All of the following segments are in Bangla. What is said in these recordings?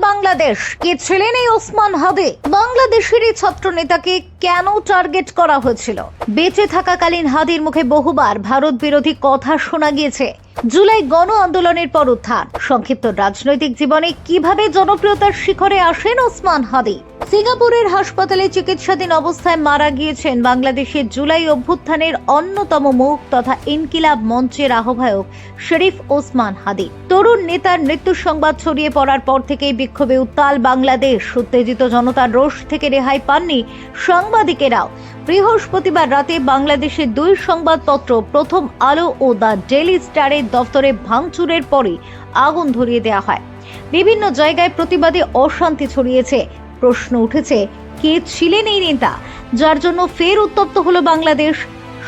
বাংলাদেশ কে ছিলেন এই ওসমান হাদি? বাংলাদেশের এই ছাত্র নেতাকে কেন টার্গেট করা হয়েছিল? বেঁচে থাকাকালীন হাদির মুখে বহুবার ভারত বিরোধী কথা শোনা গিয়েছে। জুলাই গণ আন্দোলনের পর উত্থান, সংক্ষিপ্ত রাজনৈতিক জীবনে কিভাবে জনপ্রিয়তার শিখরে আসেন ওসমান হাদি? সিঙ্গাপুরের হাসপাতালে চিকিৎসাধীন অবস্থায় মারা গিয়েছেন বাংলাদেশের জুলাই অভ্যুত্থানের অন্যতম মুখ তথা ইনকিলাব মঞ্চের আহ্বায়ক শরীফ ওসমান হাদি। তরুণ নেতার মৃত্যুর সংবাদ ছড়িয়ে পড়ার পর থেকেই বিক্ষোভে উত্তাল বাংলাদেশ। উত্তেজিত জনতার রোষ থেকে রেহাই পাননি সাংবাদিকেরাও। বৃহস্পতিবার রাতে বাংলাদেশের দুই সংবাদপত্র প্রথম আলো ও দ্য ডেইলি স্টারের দফতরে ভাঙচুরের পরে আগুন ধরিয়ে দেওয়া হয়। বিভিন্ন জায়গায় প্রতিবাদে অশান্তি ছড়িয়েছে। প্রশ্ন উঠেছে, কে ছিলেন এই নেতা যার জন্য ফের উত্তপ্ত হলো বাংলাদেশ?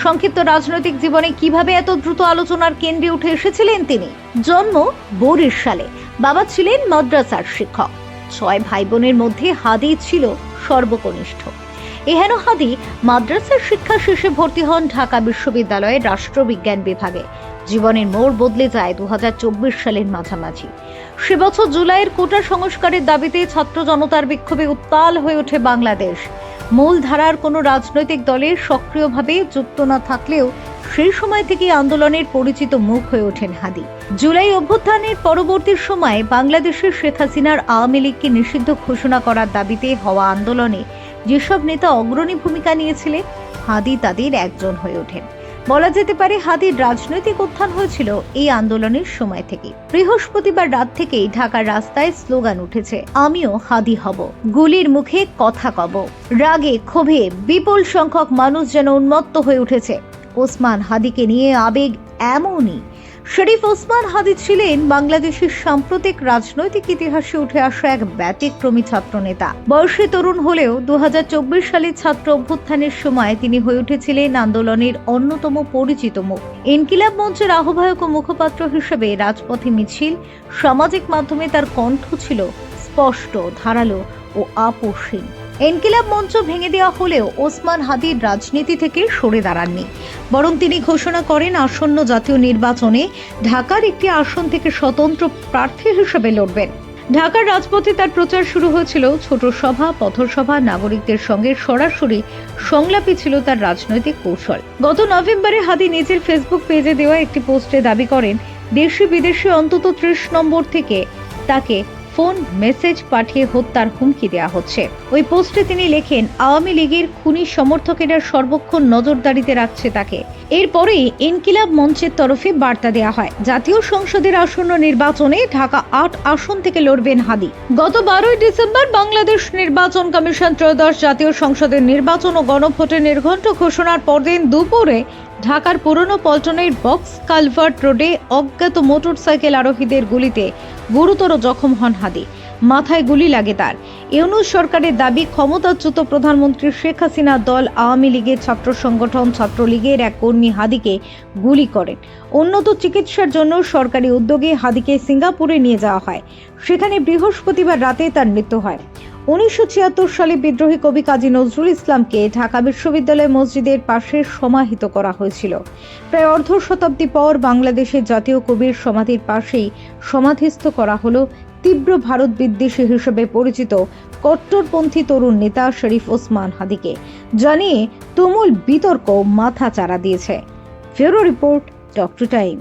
সংক্ষিপ্ত রাজনৈতিক জীবনে কিভাবে এত দ্রুত আলোচনার কেন্দ্রে উঠে এসেছিলেন তিনি? জন্ম বরিশালে, বাবা ছিলেন মাদ্রাসার শিক্ষক। 6 ভাই বোনের মধ্যে হাদি ছিল সর্বকনিষ্ঠ। এহেন হাদি মাদ্রাসার শিক্ষা শেষে ভর্তি হন ঢাকা বিশ্ববিদ্যালয়ের রাষ্ট্রবিজ্ঞান বিভাগে। জীবনের মোড় বদলে যায় 2024 সালের মাঝামাঝি। সে বছর জুলাইয়ের কোটা সংস্কারের দাবিতে ছাত্র জনতার বিক্ষোভে উত্তাল হয়ে ওঠে বাংলাদেশ। মূল ধারার কোনো রাজনৈতিক দলের সক্রিয়ভাবে যুক্ত না থাকলেও সেই সময় থেকে আন্দোলনের পরিচিত মুখ হয়ে ওঠেন হাদি। জুলাই অভ্যুত্থানের পরবর্তী সময়ে বাংলাদেশের শেখ হাসিনার আওয়ামী লীগকে নিষিদ্ধ ঘোষণা করার দাবিতে হওয়া আন্দোলনে যেসব নেতা অগ্রণী ভূমিকা নিয়েছিলেন, হাদি তাদের একজন হয়ে ওঠেন। বলা যেতে পারে হাদির রাজনৈতিক উত্থান হয়েছিল এই আন্দোলনের সময় থেকে। বৃহস্পতিবার রাত থেকেই ঢাকার রাস্তায় স্লোগান উঠেছে, আমিও হাদি হব, গুলির মুখে কথা কব। রাগে ক্ষোভে বিপুল সংখ্যক মানুষ যেন উন্মত্ত হয়ে উঠেছে। ওসমান হাদিকে নিয়ে আবেগ এমনই। শরীফ ওসমান হাদি ছিলেন বাংলাদেশের সাম্প্রতিক রাজনৈতিক ইতিহাসে উঠে আসা এক ব্যতিক্রমী ছাত্র নেতা। বয়সে তরুণ হলেও 2024 সালের ছাত্র অভ্যুত্থানের সময় তিনি হয়ে উঠেছিলেন আন্দোলনের অন্যতম পরিচিত মুখ। ইনকিলাব মঞ্চের আহ্বায়ক ও মুখপাত্র হিসেবে রাজপথে মিছিল, সামাজিক মাধ্যমে তার কণ্ঠ ছিল স্পষ্ট, ধারালো ও আপোষহীন। ইনকিলাব মঞ্চ ভেঙে দেওয়া হলেও ওসমান হাদির রাজনীতি থেকে সরে দাঁড়াননি, বরং তিনি ঘোষণা করেন আসন্ন জাতীয় নির্বাচনে ঢাকার একটি আসন থেকে স্বতন্ত্র প্রার্থী হিসেবে লড়বেন। ঢাকার রাজপথে তার প্রচার শুরু হয়েছিল ছোট সভা, পথসভা, নাগরিকদের সঙ্গে সরাসরি সংলাপই ছিল তার রাজনৈতিক কৌশল। গত নভেম্বরে হাদি নিজের ফেসবুক পেজে দেওয়া একটি পোস্টে দাবি করেন, দেশে বিদেশে অন্তত 30 নম্বর থেকে তাকে ফোন মেসেজ পাঠিয়ে হত্যার হুমকি দেওয়া হচ্ছে। ওই পোস্টে তিনি লেখেন, আওয়ামী লীগের খুনি সমর্থকেরা সর্বক্ষণ নজরদারিতে রাখছে তাকে। এরপরেই ইনকিলাব মঞ্চের তরফে বার্তা দেওয়া হয়, জাতীয় সংসদের আসন্ন নির্বাচনে ঢাকা 8 আসন থেকে লড়বেন হাদি। গত 12 ডিসেম্বর বাংলাদেশ নির্বাচন কমিশন ত্রয়োদশ জাতীয় সংসদের নির্বাচন ও গণভোটের নির্ঘণ্ট ঘোষণার পরদিন দুপুরে ঢাকার পুরনো পল্টনের বক্স কালভার্ট রোডে অজ্ঞাত মোটরসাইকেল আরোহীদের গুলিতে গুরুতর জখম হন হাদি। মাথায় গুলি লাগে তার। ইউনূস সরকারের দাবি, ক্ষমতাচ্যুত প্রধানমন্ত্রী শেখ হাসিনার দল আওয়ামী লীগের ছাত্র সংগঠন ছাত্রলীগের এক কর্মী হাদিকে গুলি করেন। উন্নত চিকিৎসার জন্য সরকারি উদ্যোগে হাদিকে সিঙ্গাপুরে নিয়ে যাওয়া হয়। সেখানে বৃহস্পতিবার রাতে তার মৃত্যু হয়। 1976 সালে বিদ্রোহী কবি কাজী নজরুল ইসলামকে ঢাকা বিশ্ববিদ্যালয় মসজিদের পাশে সমাহিত করা হয়েছিল। প্রায় অর্ধ শতাব্দী পর বাংলাদেশের জাতীয় কবির সমাধির পাশেই সমাধিস্থ করা হলো তীব্র ভারত বিদ্বেষী হিসেবে পরিচিত কট্টরপন্থী তরুণ নেতা শরীফ ওসমান হাদিকে, জানিয়ে তুমুল বিতর্ক মাথা চাড়া দিয়েছে। Bureau report, talk to time.